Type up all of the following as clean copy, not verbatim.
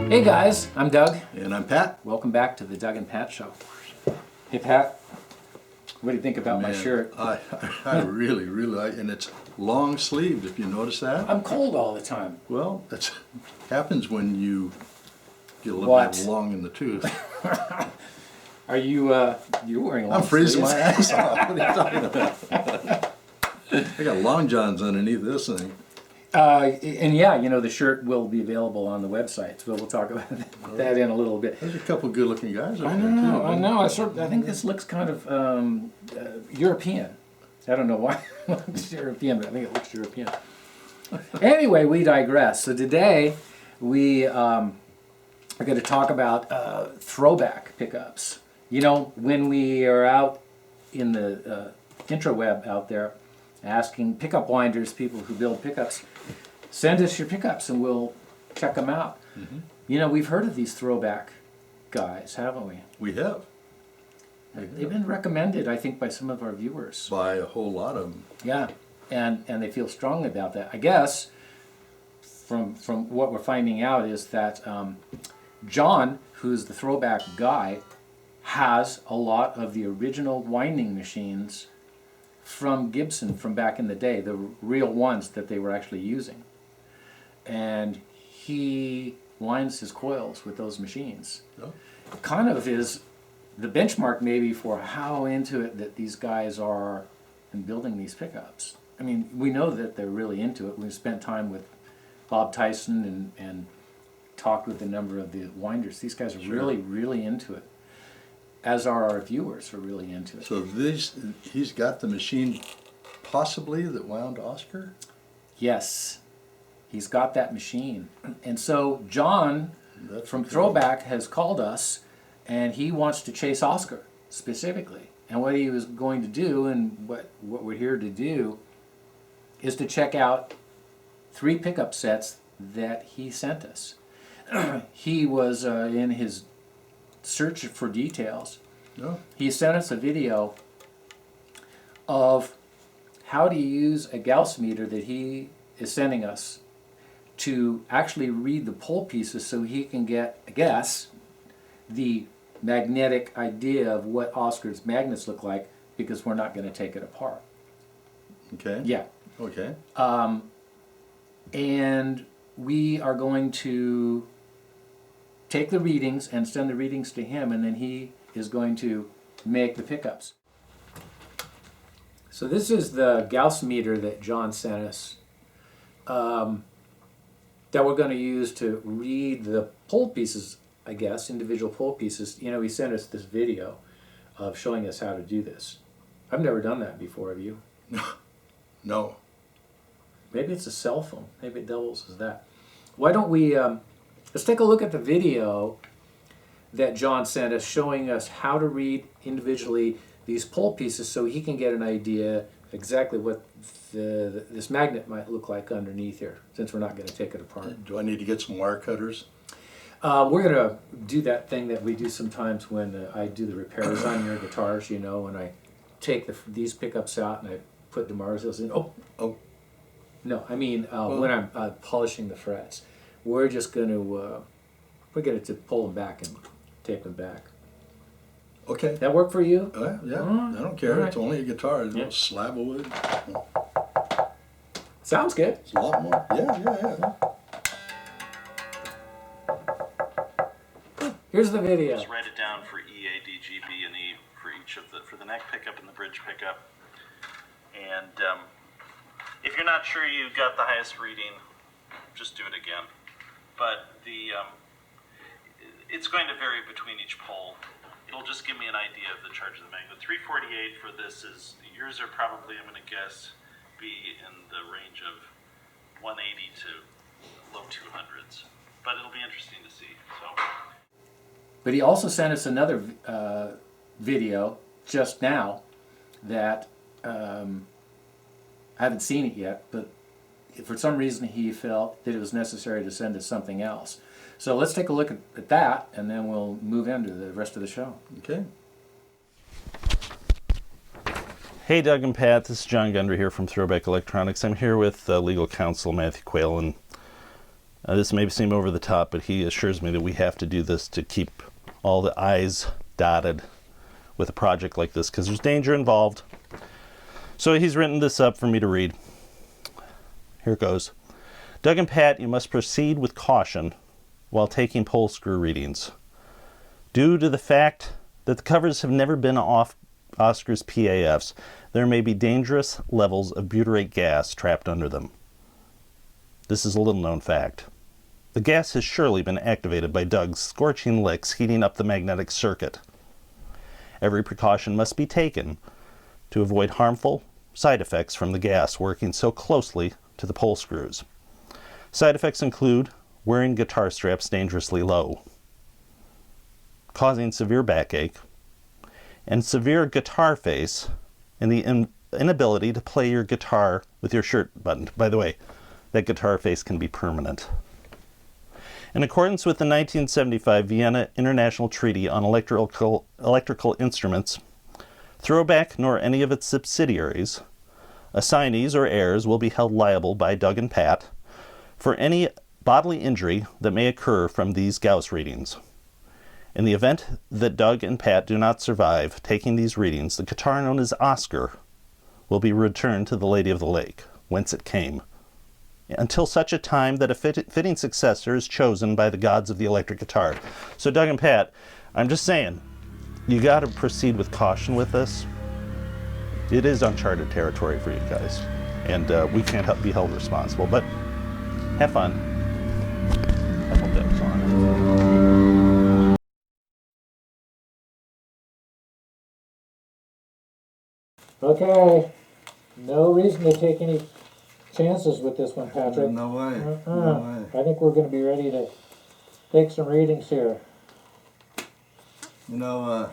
Hey guys, I'm Doug. And I'm Pat. Welcome back to the Doug and Pat Show. Hey Pat, what do you think about my shirt? I really like, and it's long sleeved, if you notice that. I'm cold all the time. Well, that happens when you get a little bit long in the tooth. Are you, you're wearing long I'm freezing sleeves? my ass off. What are you talking about? I got long johns underneath this thing. And yeah, you know, the shirt will be available on the website, so we'll talk about that in a little bit. There's a couple good looking guys up I there know, too. I know. I think this looks kind of European. I don't know why it looks European, but I think it looks European. Anyway, we digress. So today we are going to talk about ThroBak pickups. You know, when we are out in the intraweb out there asking pickup winders, people who build pickups, send us your pickups and we'll check them out. Mm-hmm. You know, we've heard of these ThroBak guys, haven't we? We have. They've been recommended, I think, by some of our viewers. By a whole lot of them. Yeah, and they feel strongly about that. I guess from what we're finding out is that John, who's the ThroBak guy, has a lot of the original winding machines from Gibson from back in the day, the real ones that they were actually using. And he winds his coils with those machines. Oh. Kind of is the benchmark maybe for how into it that these guys are in building these pickups. I mean, we know that they're really into it. We've spent time with Bob Tyson and talked with a number of the winders. These guys are really into it, as are our viewers, are really into it. So he's got the machine possibly that wound Oscar? Yes, he's got that machine. And so John from ThroBak has called us, and he wants to chase Oscar specifically. And what he was going to do, and what we're here to do, is to check out 3 pickup sets that he sent us. He was in his search for details. Oh. He sent us a video of how to use a Gauss meter that he is sending us to actually read the pole pieces so he can get, I guess, the magnetic idea of what Oscar's magnets look like, because we're not going to take it apart. Okay. Yeah. Okay. And we are going to take the readings and send the readings to him, and then he is going to make the pickups. So this is the Gauss meter that John sent us, that we're going to use to read the pole pieces, I guess, individual pole pieces. You know, he sent us this video of showing us how to do this. I've never done that before, have you? No. Maybe it's a cell phone. Maybe it doubles as that. Why don't we, let's take a look at the video that John sent us showing us how to read individually these pole pieces so he can get an idea exactly what this magnet might look like underneath here, since we're not going to take it apart. Do I need to get some wire cutters? We're going to do that thing that we do sometimes when I do the repairs on your guitars, you know, when I take these pickups out and I put the Marshals in. Oh. No, I mean when I'm polishing the frets. We're just going to pull them back and tape them back. Okay. That work for you? Yeah, I don't care. Right. It's only a guitar. It's a little slab of wood. Sounds good. It's a lot more. Yeah. Here's the video. Just write it down for E, A, D, G, B, and E for each of for the neck pickup and the bridge pickup. And if you're not sure you got the highest reading, just do it again. But it's going to vary between each pole. It'll just give me an idea of the charge of the magnet. 348 for this is, yours are probably, I'm going to guess, be in the range of 180 to low 200s. But it'll be interesting to see. So. But he also sent us another video just now that I haven't seen it yet, but for some reason he felt that it was necessary to send us something else. So let's take a look at that, and then we'll move into the rest of the show. Okay. Hey Doug and Pat, this is John Gundry here from ThroBak Electronics. I'm here with legal counsel Matthew Quayle, and This may seem over the top, but he assures me that we have to do this to keep all the I's dotted with a project like this, because there's danger involved. So he's written this up for me to read. Here it goes. Doug and Pat, you must proceed with caution while taking pole screw readings. Due to the fact that the covers have never been off Oscar's PAFs, there may be dangerous levels of butyrate gas trapped under them. This is a little known fact. The gas has surely been activated by Doug's scorching licks heating up the magnetic circuit. Every precaution must be taken to avoid harmful side effects from the gas working so closely to the pole screws. Side effects include wearing guitar straps dangerously low, causing severe backache, and severe guitar face, and the inability to play your guitar with your shirt buttoned. By the way, that guitar face can be permanent. In accordance with the 1975 Vienna International Treaty on Electrical Instruments, ThroBak nor any of its subsidiaries, assignees or heirs will be held liable by Doug and Pat for any bodily injury that may occur from these Gauss readings. In the event that Doug and Pat do not survive taking these readings, the guitar known as Oscar will be returned to the Lady of the Lake, whence it came, until such a time that a fitting successor is chosen by the gods of the electric guitar. So Doug and Pat, I'm just saying, you got to proceed with caution with this. It is uncharted territory for you guys, and we can't be held responsible, but have fun. I hope that was on. Okay, no reason to take any chances with this one, Patrick. No way. No way. I think we're going to be ready to take some readings here. You know,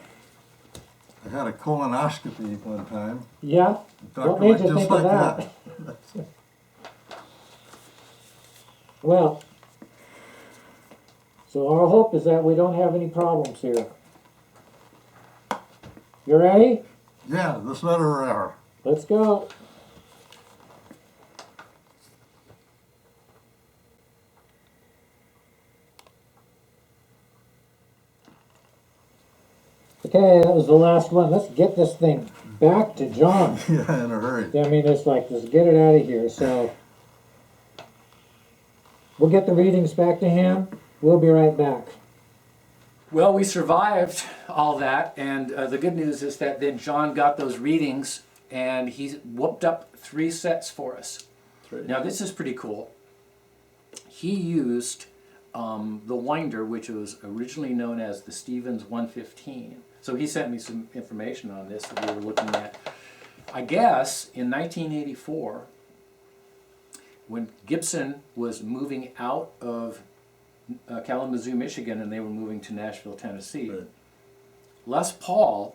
I had a colonoscopy one time. Yeah? What made you think of that? Well, so our hope is that we don't have any problems here. You ready? Yeah, the sweater hour. Let's go. Okay, that was the last one. Let's get this thing back to John. Yeah, in a hurry. I mean, it's like, let's get it out of here. So, we'll get the readings back to him. We'll be right back. Well, we survived all that, and the good news is that then John got those readings, and he whooped up 3 sets for us. Now, this is pretty cool. He used the winder, which was originally known as the Stevens 115. So he sent me some information on this that we were looking at. I guess in 1984, when Gibson was moving out of Kalamazoo, Michigan, and they were moving to Nashville, Tennessee, Right. Les Paul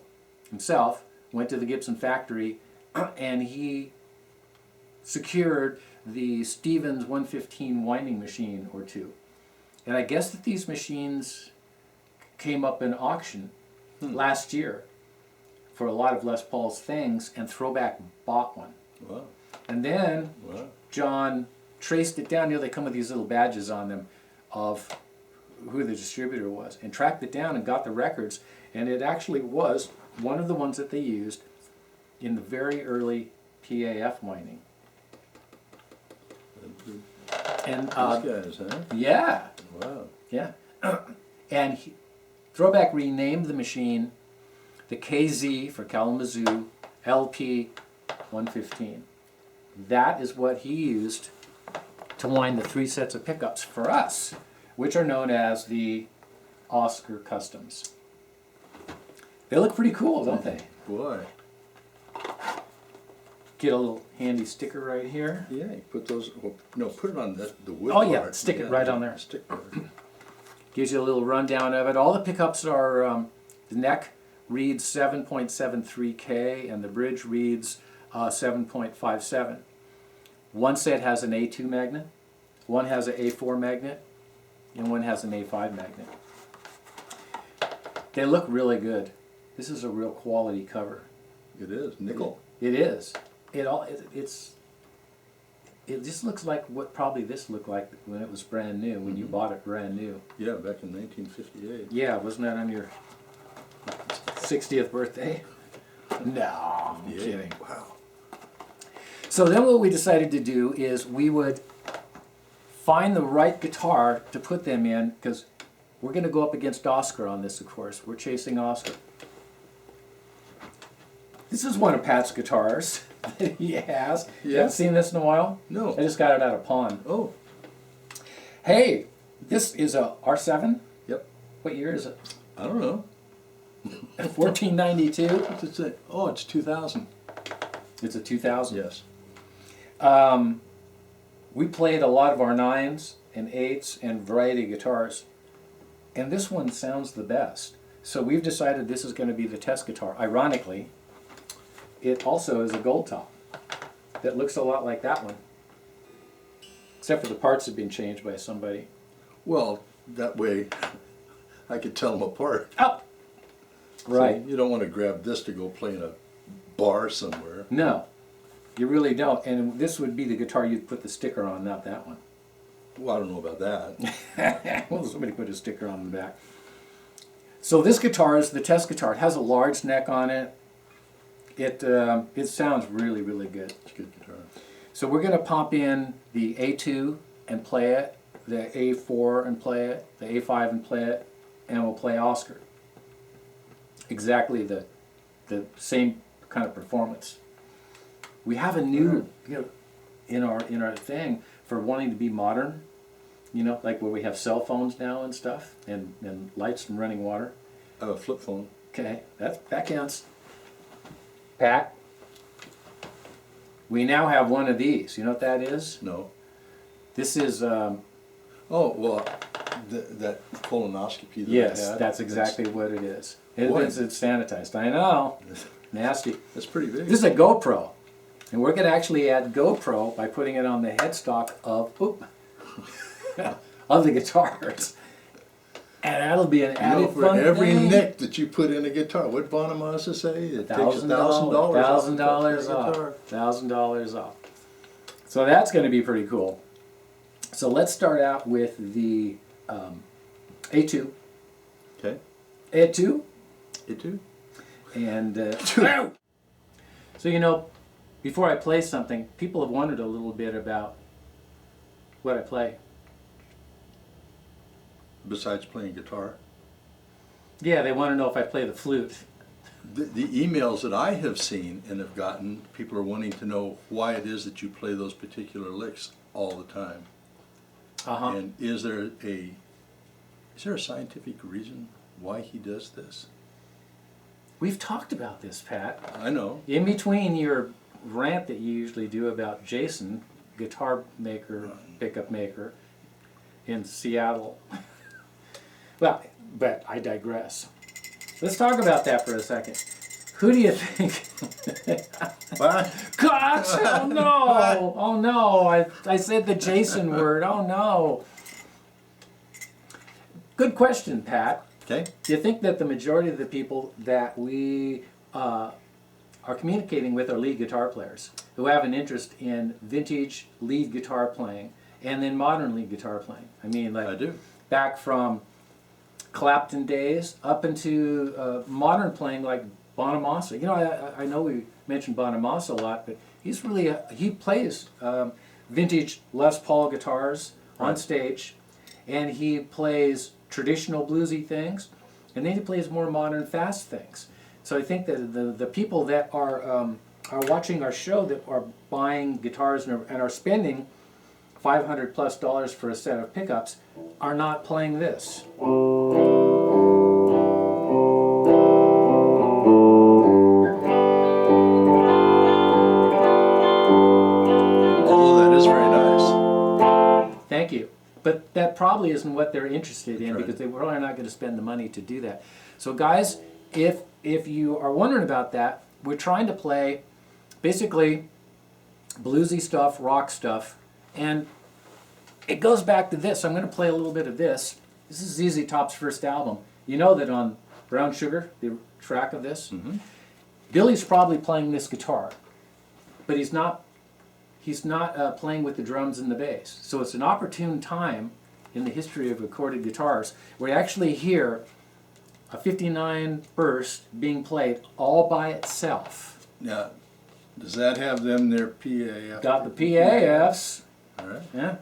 himself went to the Gibson factory and he secured the Stevens 115 winding machine or two. And I guess that these machines came up in auction last year for a lot of Les Paul's things, and ThroBak bought one. Wow. And then Wow. John traced it down. You know, they come with these little badges on them of who the distributor was, and tracked it down and got the records. And it actually was one of the ones that they used in the very early PAF winding. And These guys, huh? yeah, Wow. yeah. And ThroBak renamed the machine the KZ for Kalamazoo LP 115. That is what he used to wind the 3 sets of pickups for us, which are known as the Oscar Customs. They look pretty cool, don't they? Boy. Get a little handy sticker right here. Yeah, you put those, well, no, put it on the wood Oh, yeah, part. stick it right on there. Stick there. Gives you a little rundown of it. All the pickups are, the neck reads 7.73K and the bridge reads 7.57. One set has an A2 magnet, one has an A4 magnet, and one has an A5 magnet. They look really good. This is a real quality cover. It is, nickel. It is. It's it just looks like what probably this looked like when it was brand new, when you bought it brand new. Yeah, back in 1958. Yeah, wasn't that on your 60th birthday? No, I'm kidding. Wow. So then what we decided to do is we would find the right guitar to put them in, because we're going to go up against Oscar on this, of course. We're chasing Oscar. This is one of Pat's guitars that he has. You Yeah. haven't seen this in a while? No. I just got it out of pawn. Oh, Hey, this is a R7. yep. What year is it? I don't know. 1492. What's it say? Oh, it's 2000. It's a 2000. Yes. We played a lot of our 9s and 8s and variety guitars, and this one sounds the best. So we've decided this is going to be the test guitar. Ironically, it also is a gold top that looks a lot like that one, except for the parts have been changed by somebody. Well, that way I could tell them apart. Oh, right. So you don't want to grab this to go play in a bar somewhere. No, you really don't. And this would be the guitar you'd put the sticker on, not that one. Well, I don't know about that. Well, somebody put a sticker on the back. So this guitar is the test guitar. It has a large neck on it. It sounds really, really good. It's a good guitar. So we're going to pop in the A2 and play it, the A4 and play it, the A5 and play it, and we'll play Oscar. Exactly the same kind of performance. We have a new, in our thing for wanting to be modern, like where we have cell phones now and stuff, and lights and running water. I have a flip phone. Okay, that counts. Pat, we now have one of these. You know what that is? No. This is, Oh, well, that colonoscopy that yes, I had. that's exactly what it is. Boy. It's sanitized. I know. Nasty. That's pretty big. This is a GoPro. And we're going to actually add GoPro by putting it on the headstock of the guitars. And that'll be an added for fun every thing. nick that you put in a guitar, what Bonamassa say? It takes $1,000 $1,000 off. off. $1,000 off. So that's going to be pretty cool. So let's start out with the A2. Okay. A2. You too? And so before I play something, people have wondered a little bit about what I play. Besides playing guitar. Yeah, they want to know if I play the flute. The emails that I have seen and have gotten, people are wanting to know why it is that you play those particular licks all the time. Uh-huh. And is there a scientific reason why he does this? We've talked about this, Pat. I know. In between your rant that you usually do about Jason, guitar maker, pickup maker in Seattle. Well, but I digress. Let's talk about that for a second. Who do you think? What? Gosh, oh no! Oh no! I said the Jason word. Oh no! Good question, Pat. Okay. Do you think that the majority of the people that we are communicating with are lead guitar players who have an interest in vintage lead guitar playing and then modern lead guitar playing? I mean, like I do. back from Clapton days up into modern playing like Bonamassa. I know we mentioned Bonamassa a lot, but he's really he plays vintage Les Paul guitars on Right. stage, and he plays traditional bluesy things, and then he plays more modern fast things. So I think that the people that are watching our show, that are buying guitars and are spending $500+ for a set of pickups, are not playing this. Although that is very nice. Thank you. But that probably isn't what they're interested in, That's right. because they were probably not going to spend the money to do that. So guys, if you are wondering about that, we're trying to play basically bluesy stuff, rock stuff, and it goes back to this. I'm going to play a little bit of this. This is ZZ Top's first album. You know that on Brown Sugar, the track of this, Billy's probably playing this guitar, but he's not he's not playing with the drums and the bass. So it's an opportune time in the history of recorded guitars where you actually hear a 59 burst being played all by itself. Now, does that have them their PAF? Got the PAFs. All right. Yeah.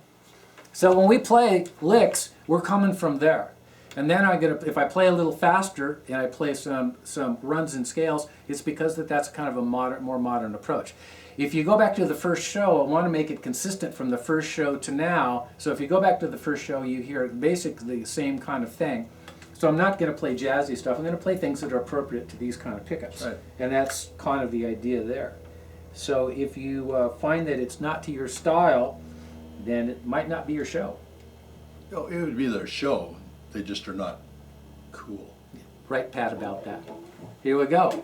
So when we play licks, we're coming from there. And then if I play a little faster and I play some runs and scales, it's because that's kind of a more modern approach. If you go back to the first show, I want to make it consistent from the first show to now. So if you go back to the first show, you hear basically the same kind of thing. So I'm not going to play jazzy stuff. I'm going to play things that are appropriate to these kind of pickups. Right. And that's kind of the idea there. So if you find that it's not to your style, then it might not be your show. Oh, it would be their show. They just are not cool. Right, Pat, about that. Here we go.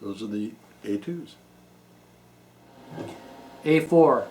Those are the A2s. A4.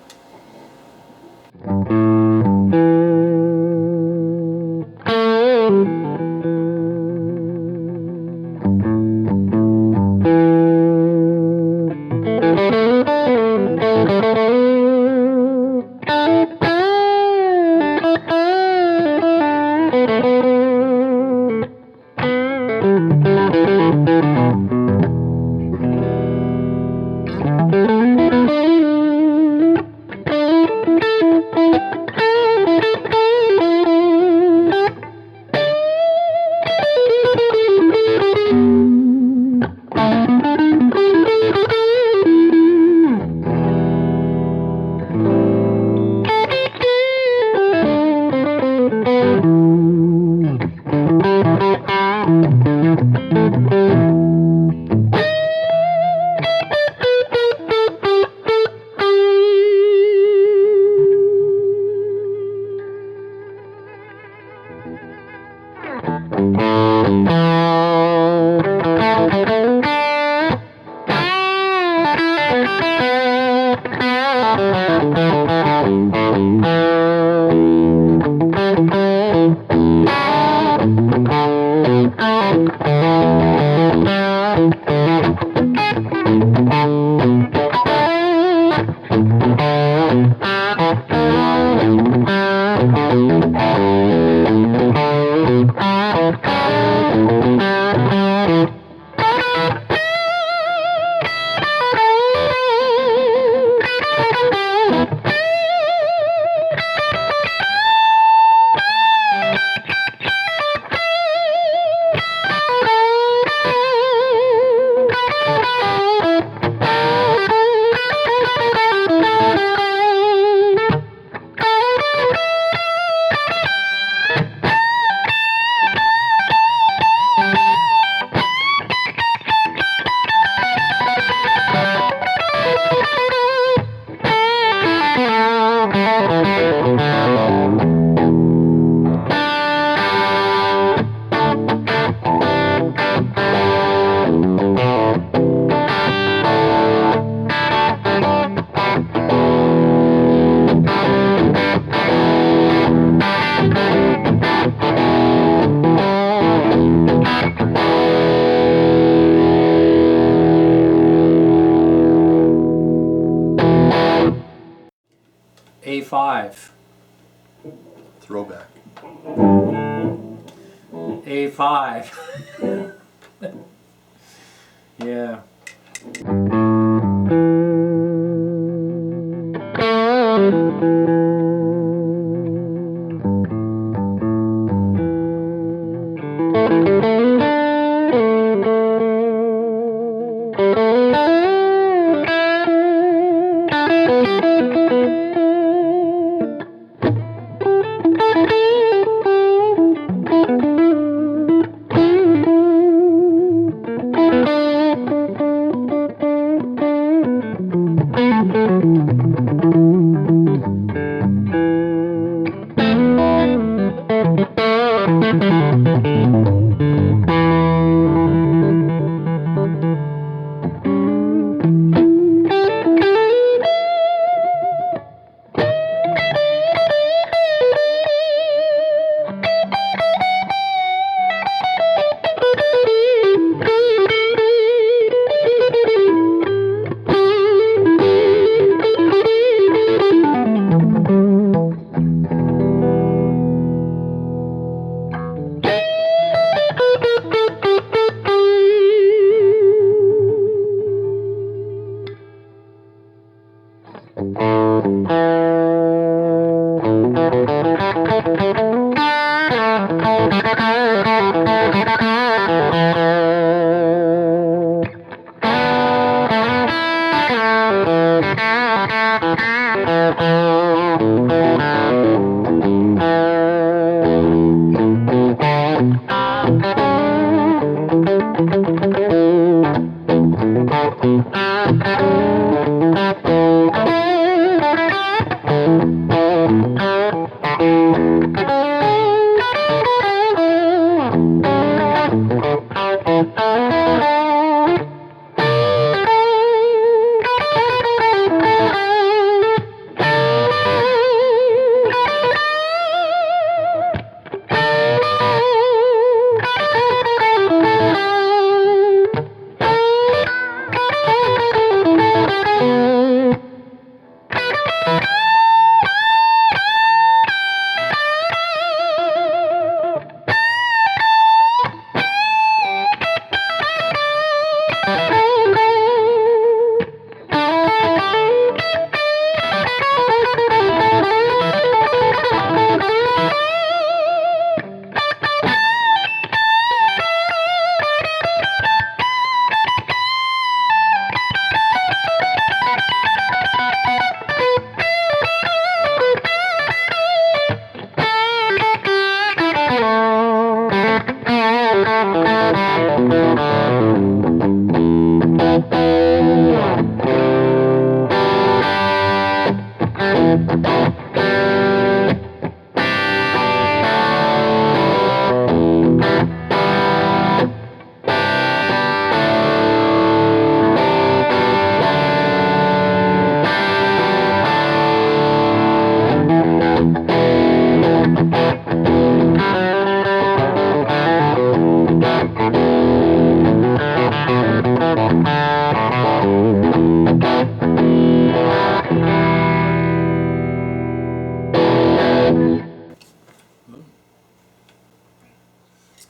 A5. ThroBak. A5. Yeah.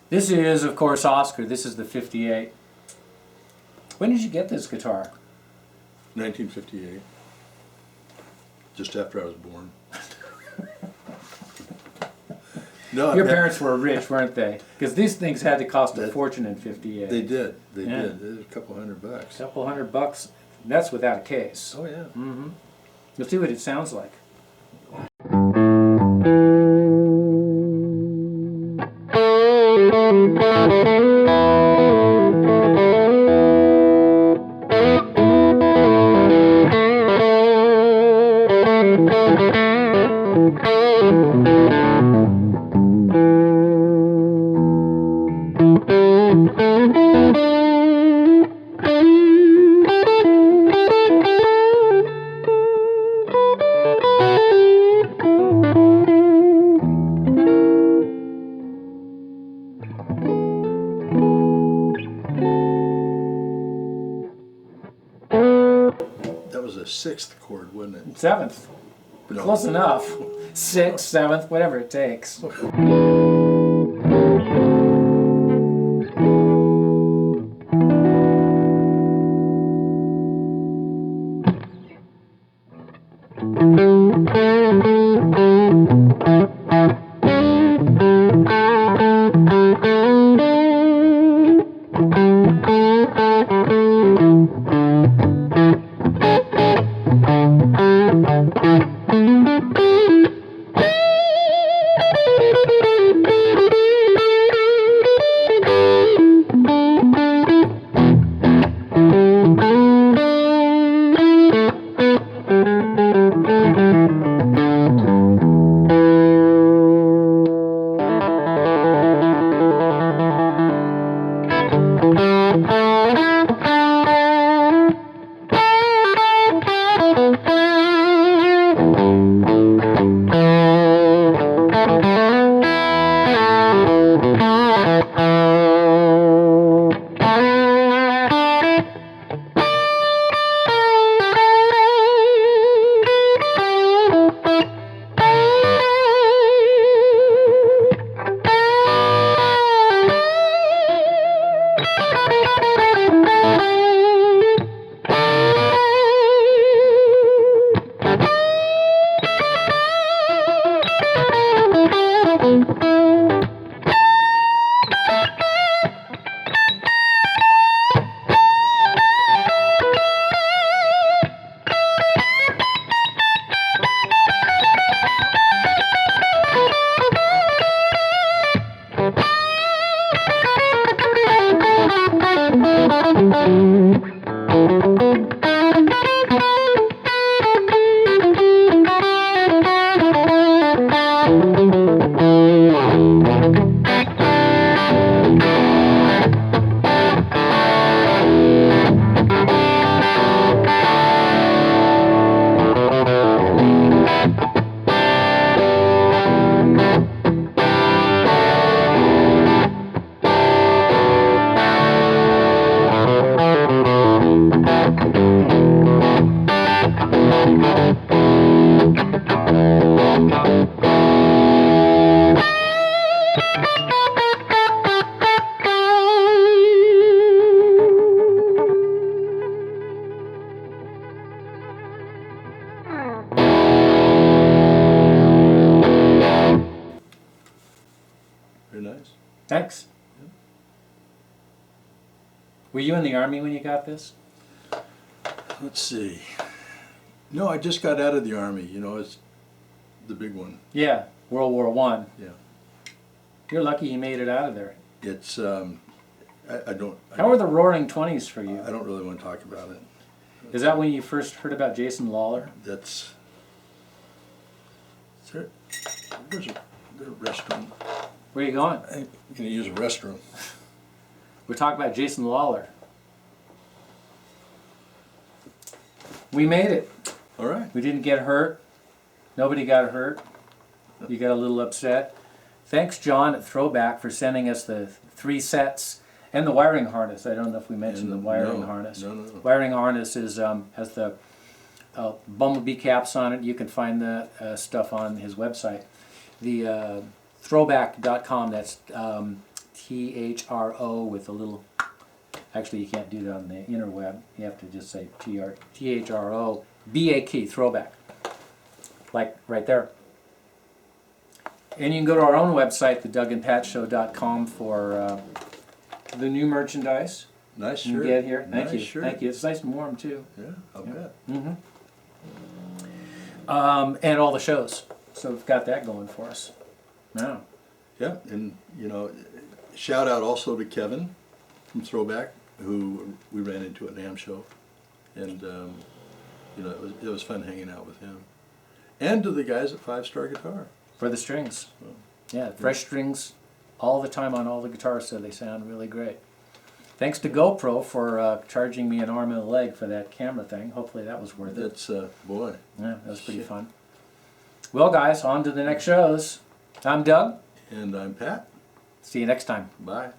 This is, of course, Oscar. This is the 58. When did you get this guitar? 1958. Just after I was born. No, Your parents were rich, weren't they? Because these things had to cost a fortune in 58. They did. They Yeah. did. It was a couple $100. Couple $100. That's without a case. Oh yeah. Mm-hmm. You'll see what it sounds like. That was a 6th chord, wasn't it? 7th. No. Close enough. 6th, 7th, whatever it takes. Very nice. Thanks. Were you in the Army when you got this? Let's see. No, I just got out of the Army. You know, it's the big one. Yeah, World War One. Yeah. You're lucky you made it out of there. It's, I don't... How were the Roaring '20s for you? I don't really want to talk about it. Is that when you first heard about Jason Lawler? That's... There's a restroom. Where are you going? I'm going to use a restroom. We're talking about Jason Lawler. We made it. All right. We didn't get hurt. Nobody got hurt. You got a little upset. Thanks, John at ThroBak, for sending us the 3 sets and the wiring harness. I don't know if we mentioned the wiring harness. No. Wiring harness is has the bumblebee caps on it. You can find the stuff on his website. The ThroBak.com, that's THRO with a little... Actually, you can't do that on the interweb. You have to just say THROBAK, ThroBak. Like right there. And you can go to our own website, thedougandpatshow.com, for the new merchandise. Nice You shirt. can get here. Thank Nice you. shirt. Thank you. It's nice and warm too. Yeah, I'll bet. And all the shows. So we've got that going for us. Now. Yeah, and you know, shout out also to Kevin from ThroBak, who we ran into at NAMM show, and you know, it was fun hanging out with him, and to the guys at 5 Star Guitar. For the strings. Yeah, fresh strings all the time on all the guitars, so they sound really great. Thanks to GoPro for charging me an arm and a leg for that camera thing. Hopefully that was worth it. That's boy. Yeah, that was pretty fun. Well, guys, on to the next shows. I'm Doug. And I'm Pat. See you next time. Bye.